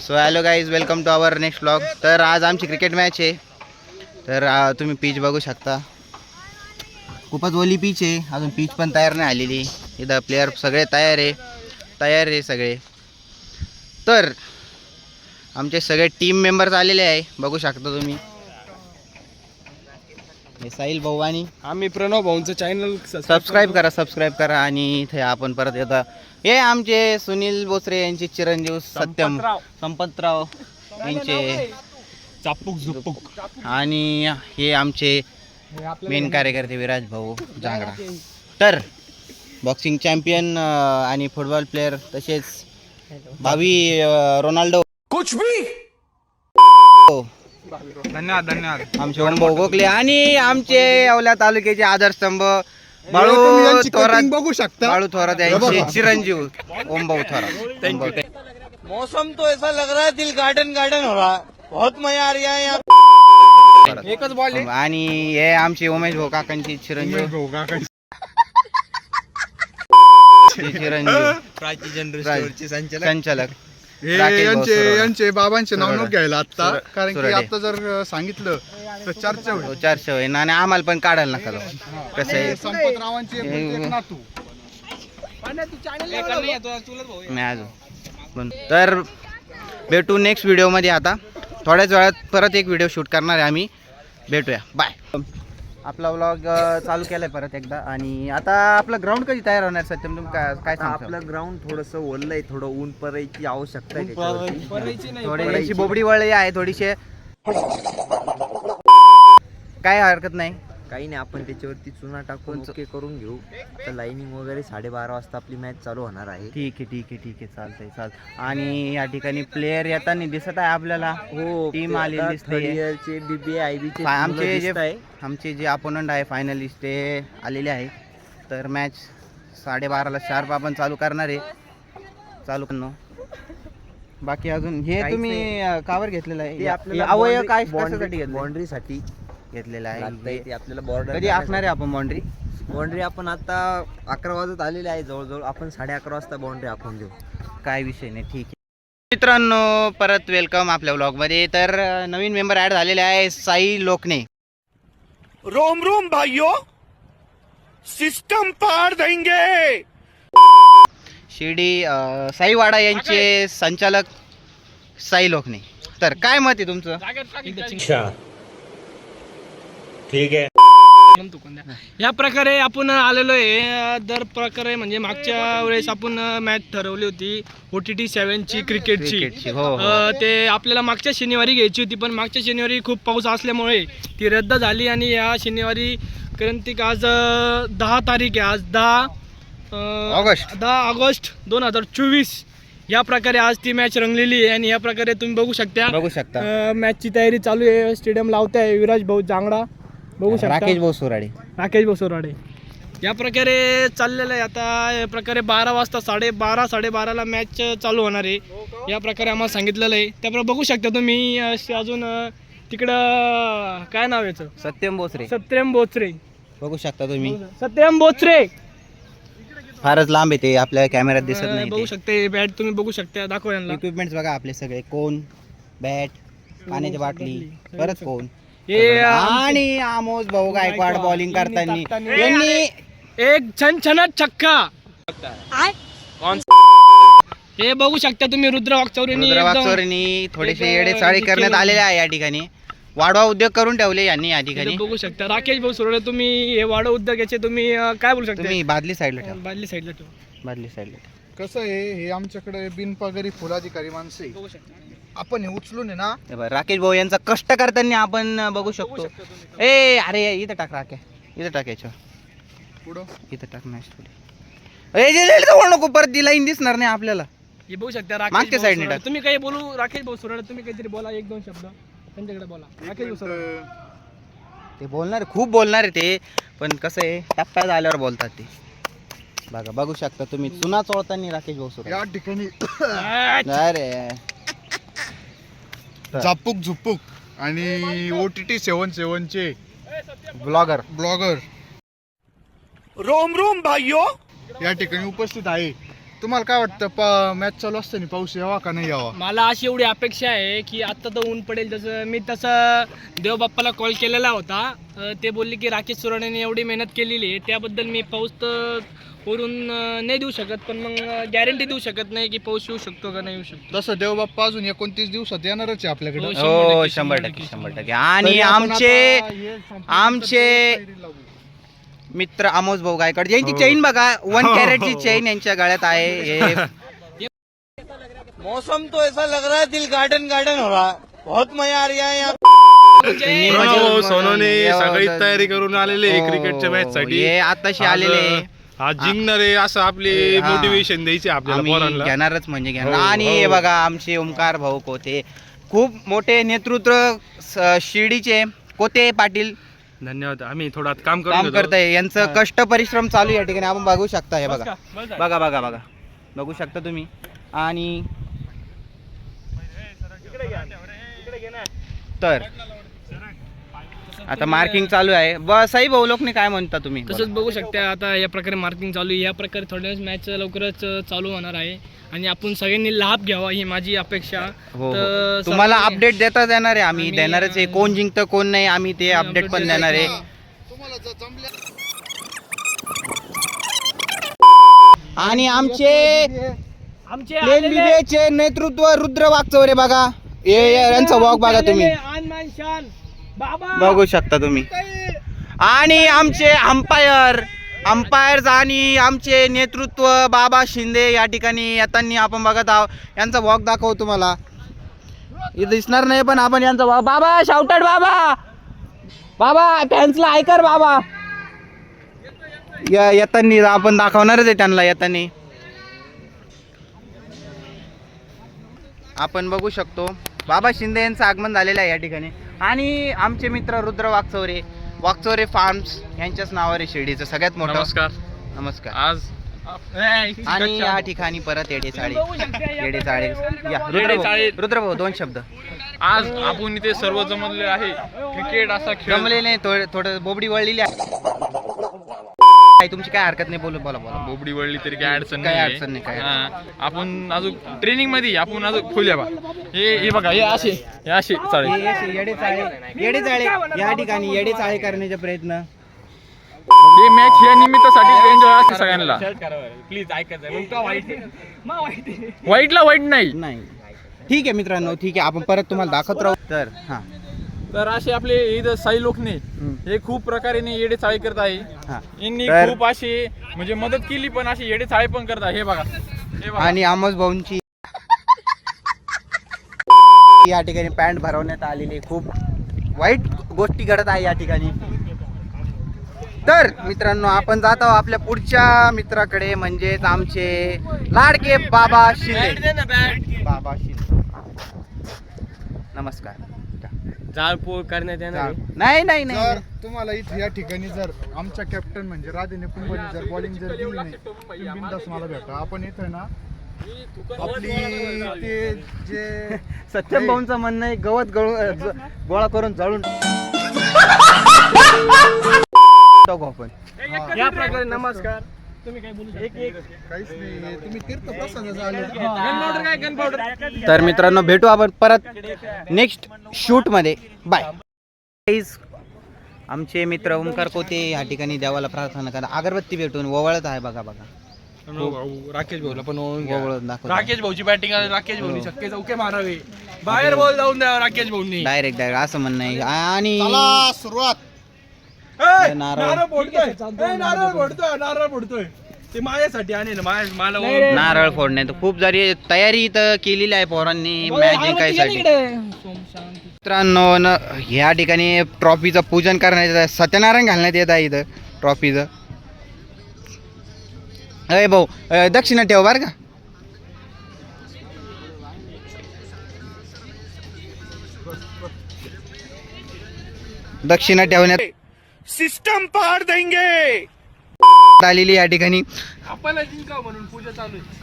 So hello guys, welcome to our next blog. तर आज आमची क्रिकेट मॅच आहे. तर तुम्ही पिच बघू शकता. खूपच ओली पिच आहे, अजून पिच पण तयार नाही आलेली. इथं प्लेयर सगळे तयार आहे सगळे. तर आमचे सगळे टीम मेंबर्स आलेले आहे, बघू शकता तुम्ही. हे साहिल भाऊ आणि आम्ही प्रणव भाऊंचं चॅनल सबस्क्राईब करा. आणि इथे आपण परत येता. हे आमचे सुनील बोचरे यांचे चिरंजीव सत्यम संपतराव यांचे चापूक झुपूक आणि हे आमचे मेन कार्यकर्ते विराज भाऊ जांगडा. तर बॉक्सिंग चॅम्पियन आणि फुटबॉल प्लेयर तसेच भावी रोनाल्डो कुछ भी. धन्यवाद आमचे ओम भाऊ गोखले आणि आमचे येवला तालुक्याचे आधारस्तंभ बाळू थोरात बघू शकता. बाळू थोरात यांचे चिरंजीव ओम भाऊ थोरात. मौसम तो ऐसा लग रहा है दिल गार्डन हो रहा है. बहुत मजा आ रहा है यहाँ. एकच बॉल आहे. आणि हे आमचे उमेश भाऊ काकांचे चिरंजीव प्राची जनरल स्टोअरचे संचालक हे राकेश भाऊ सुरोडे. यांचे बाबांचे नाव सुरोडे. नको घ्यायला आता, कारण की सुरोडे. आता जर सांगितलं तर चर्चा होईल. 400 होईल आणि आम्हाला पण काढायला नका जाऊ. कसं आहे संपतरावांचे एक नातू. मी अजून पण. तर भेटू नेक्स्ट व्हिडिओमध्ये. आता थोड्याच वेळात परत एक व्हिडिओ शूट करणार आहे आम्ही. भेटूया, बाय. आपला व्लॉग चालू केलाय परत एकदा. आणि आता आपलं ग्राउंड कधी तयार होणार सत्यम, तुम्ही काय सांगता? आपलं ग्राउंड थोडस ओललंय, थोडं ऊन पडायची आवश्यकता आहे त्याच्यावरती. थोडी बोबडी वळली आहे थोडीशी, काय हरकत नाही. काही नाही, आपण त्याच्यावरती चुना टाकून ओके करून घेऊ. तर लाईनिंग वगैरे 12:30 वाजता आपली मॅच चालू होणार आहे. ठीक आहे चालतंय. आणि या ठिकाणी प्लेयर येताना दिसत आहे आपल्याला. हो, टीम आलेली दिसते. चे बीबी आयबीचे आमचे जे अपोनंट आहे फायनलिस्ट ते आलेले आहे. तर मॅच 12:30ला शार्प आपण चालू करणार आहे. चालू करणं बाकी अजून हे काहीच तुम्ही कावर घेतलेलं आहे? ते आपल्याला अवयव काय कशासाठी घेतलं? बाउंड्रीसाठी घेतलेलं आहे. ते आपल्याला बॉर्डर कधी असणार आहे आपण बाउंड्री आपण आता 11 वाजत आलेले आहे. जवळजवळ आपण 11:30 वाजता बाउंड्री आखून देऊ. काय विषय नाही, ठीक आहे. मित्रांनो, परत वेलकम आपल्या व्लॉगमध्ये. तर नवीन मेंबर ॲड झालेले आहे साई लोकने. रोम रोम भाइयों, सिस्टम पार देंगे. शिर्डी साईवाडा यांचे संचालक साई लोकने. तर काय मत आहे तुमचं? ठीक आहे. या प्रकारे आपण आलेलो आहे. दर प्रकारे म्हणजे मागच्या वेळेस आपण मॅच ठरवली होती OTT 7ची क्रिकेटची. हो. ते आपल्याला मागच्या शनिवारी घ्यायची होती, पण मागच्या शनिवारी खूप पाऊस असल्यामुळे ती रद्द झाली. आणि या शनिवारी क्रांतिक आज 10 तारीख आहे. आज 10 ऑगस्ट 2024 या प्रकारे आज ती मॅच रंगलेली आहे. आणि या प्रकारे तुम्ही बघू शकता मॅचची तयारी चालू आहे. स्टेडियम लावताय विराज भाऊ जांगडा, बघू शकता राकेश भाऊ सोराडे. या प्रकारे चाललेलं आहे. आता या प्रकारे 12 वाजता 12:30 मॅच चालू होणार आहे. या प्रकारे आम्हाला सांगितलेलं आहे. त्याप्रमाणे बघू शकता तुम्ही. अजून तिकडं काय नाव याचं? सत्यम बोचरे बघू शकता तुम्ही. सत्यम बोचरे फारच लांब येते, आपल्या कॅमेऱ्यात दिसत बघू नाही. शकते. बॅट तुम्ही बघू शकता, दाखव यांना. इक्विपमेंट्स बघा आपले सगळे. कोन, बॅट, पाण्याची बाटली, परत कोन. हे आणि आमोद भाऊ गायकवाड बॉलिंग करताना यांनी एक छनछनट छक्का. हे बघू शकता तुम्ही. रुद्र वागचौरेंनी थोडेसे येडेचाळी करण्यात आलेले आहे या ठिकाणी. वाढवा उद्योग करून ठेवले यांनी या ठिकाणी. बघू शकता. राकेश भाऊ सोडले तुम्ही. हे वाढ उद्योगाचे तुम्ही काय बोलू शकता? तुम्ही बादली साईडला ठेवा. बादली साईडला ठेवा. कसं आहे, हे आमच्याकडे बिनपगारी फुलाधिकारी माणसे बघू शकता. आपण हे उचलून आहे ना. हे बघ, राकेश भाऊ यांचा कष्ट करताना आपण बघू शकतो. अरे इथं टाक राके, इथं टाकायचं पुढं इथं टाक. मॅच थोडी नको, परत ती लाईन दिसणार नाही आपल्याला. हे बघू शकता. मागच्या राकेश side भाऊ ने टाक. तुम्ही काही बोलू. राकेश भाऊ सोडले तुम्ही काहीतरी बोला. 1-2 शब्द त्यांच्याकडे बोला. राकेश भाऊ सोडले. ते बोलणार, खूप बोलणार आहे ते, पण कसं आहे टप्प्यात आल्यावर बोलतात ते. बघू शकता तुम्ही. चुना चोळताना राकेश भाऊ सोडले. या ठिकाणी अरे झापूक झुपूक आणि OTT 7चे ब्लॉगर रोम रोम भाइयों या ठिकाणी उपस्थित आहे. तुम्हाला काय वाटतं मॅच चालू असताना पाऊस यावा का नाही यावा? मला अशी एवढी अपेक्षा आहे की आत्ता तर ऊन पडेल. जसं मी तसं देवबाप्पाला कॉल केलेला होता. ते बोलले की राकेश सुराणेने एवढी मेहनत केलेली आहे, त्याबद्दल मी पाऊस तर वरून नाही देऊ शकत, पण मग गॅरंटी देऊ शकत नाही की पाऊस येऊ शकतो का नाही येऊ शकतो. तसं देवबाप्पा अजून 29 दिवसात येणारच आहे आपल्याकडे. हो 100%. आणि आमचे मित्र आमोस भाऊ गायकवाड यांची चेन बघा 1 कॅरेटची चेन यांच्या गळ्यात आहे. हे मौसम तो ऐसा लग रहा है दिल गार्डन गार्डन हो रहा है. बहुत मजा आ रहा है यहाँ. सोनोने सगळी तयारी करून आलेले क्रिकेटच्या मॅच साठी. हे आताशी आलेले आज जिंकणार आहे असं आपले मोटिवेशन द्यायचे आपल्याला पोरांना. घेणारच म्हणजे घेणार. आणि हे बघा आमचे ओमकार भाऊ कोते खूप मोठे नेतृत्व शिर्डीचे कोते पाटील धन्यवाद. आम्ही थोडं काम काम करताय. यांचं कष्ट परिश्रम चालू आहे या ठिकाणी आपण बघू शकता. हे बघा बघा बघा बघा बघू शकता तुम्ही. आणि तर आता मार्किंग चालू आहे. साई भाऊ लोकने काय म्हणता तुम्ही? तसंच बघू शकता आता या प्रकारे मार्किंग चालू आहे. या प्रकारे थोड्या मॅच लवकरच चालू होणार आहे आणि आपण सगळ्यांनी लाभ घ्यावा ही माझी अपेक्षा. हो तर तुम्हाला सर्वांनी- अपडेट देताच येणार आहे. आम्ही देणारच आहे. कोण जिंकतं कोण नाही आम्ही ते अपडेट पण देणार आहे. आणि आमचे प्लेन विवेचे नेतृत्व रुद्र वागचौरे बघा. यांचा वॉक बघा तुम्ही बघू शकता तुम्ही. आणि आमचे अंपायर्स आणि आमचे नेतृत्व बाबा शिंदे या ठिकाणी येताना आपण बघत आहोत. यांचा वॉक दाखवतो तुम्हाला. इथं दिसणार नाही पण आपण यांचा वॉक. बाबा शाउटेड बाबा फॅन्सला ऐकर बाबा. येताना आपण दाखवणारच आहे त्यांना. येताना आपण बघू शकतो बाबा शिंदे यांचं आगमन झालेलं आहे या ठिकाणी. आणि आमचे मित्र रुद्र वागचौरे फार्म्स यांच्याच नावावर आहे शिर्डीचं सगळ्यात मोठं. नमस्कार. आज आणि या ठिकाणी परत येडेचाळे या रुद्र भाऊ 2 शब्द. आज आपण इथे सर्व जमले आहे. क्रिकेट असा खेळ जमले नाही थोडं बोबडी वळलेली आहे. तुमची काय हरकत नाही. बोला बोबडी वळली तरी काय अडचण काय नाही. अडचण नाही काय. आपण अजून ट्रेनिंग मध्ये आपण अजून खोल्या बा. हे बघा हे असे चालेल. येडेचाळे या ठिकाणी येडेचाळे करण्याचा प्रयत्न. हे मॅच या निमित्तासाठी एन्जॉय असते सगळ्यांना. प्लीज ऐकायचं वाईटला वाईट नाही. ठीक आहे मित्रांनो ठीक आहे. आपण परत तुम्हाला दाखवत राहू. तर हां तर असे आपले इथं साई लोकने हे खूप प्रकारे येडे चाळे करत आहे. हां यांनी तर- खूप असे म्हणजे मदत केली पण असे येडे चाळे पण करत आहे. हे बघा आणि आमोस भाऊंची या ठिकाणी पॅन्ट भरवण्यात आलेली खूप वाईट गोष्टी घडत आहे या ठिकाणी. तर मित्रांनो आपण जात आहोत आपल्या पुढच्या मित्राकडे म्हणजेच आमचे लाडके बाबा शिंदे. नमस्कार. जाळपोळ करण्यात येणार. नाही जर तुम्हाला इथे या ठिकाणी जर आमच्या कॅप्टन म्हणजे राधेने कुंभनी जर बॉलिंग जर दिली नाही तुम्ही बिनधास्त मला भेटा. आपण इथे ना आपली ते जे सत्यम भाऊंचं म्हणणं आहे गवत गोळा करून जळून टाकू आपण. या प्रकारे नमस्कार. तुम्ही काय बोलू काहीच नाही. तुम्ही तीर्थप्रसादाचा आले. गन काय गन पावडर. तर मित्रांनो भेटू आपण परत नेक्स्ट शूट मध्ये. बाय. आमचे मित्र ओमकार कोते या ठिकाणी देवाला प्रार्थना करा. अगरबत्ती भेटून ओवळत आहे बघा. राकेश भाऊला पण ओवळत दाखव. राकेश भाऊची बॅटिंग राकेश भाऊनी शक्य चौके मारावे. बाहेर बॉल जाऊन द्यावा राकेश भाऊनी. डायरेक्ट असं म्हणणं आहे. आणि चला सुरुवात. नारळ फोडतोय ते माझ्यासाठी आणि मला नारळ फोडणे तर खूप जरी तयारी इथं केलेली आहे पोरांनी मॅच जिंकायसाठी. मित्रांनो ह्या ठिकाणी ट्रॉफीचं पूजन करण्याचं सत्यनारायण घालण्यात येत आहे इथं ट्रॉफीचं. अरे भाऊ दक्षिणा ठेव बरं का. दक्षिणा ठेवण्यात सिस्टम पार देंगे. आलेली या ठिकाणी. आपल्याला जिंका म्हणून पूजा चालू आहे.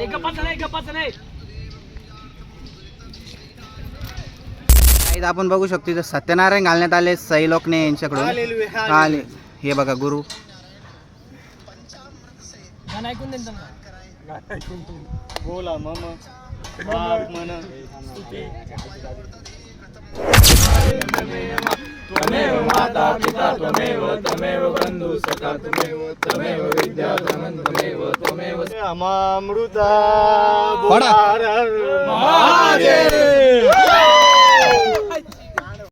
गप्पाचं नाही. इथं आपण बघू शकतो इथं सत्यनारायण घालण्यात आले सई लोकने यांच्याकडून. आले हे बघा गुरु गाणं ऐकून दे ना त्यांना. बोला मम बाप मन त्वमेव माता पिता त्वमेव त्वमेव बंधु सखा त्वमेव विद्या त्वमेव त्वमेव अमामृता पडा. महादेव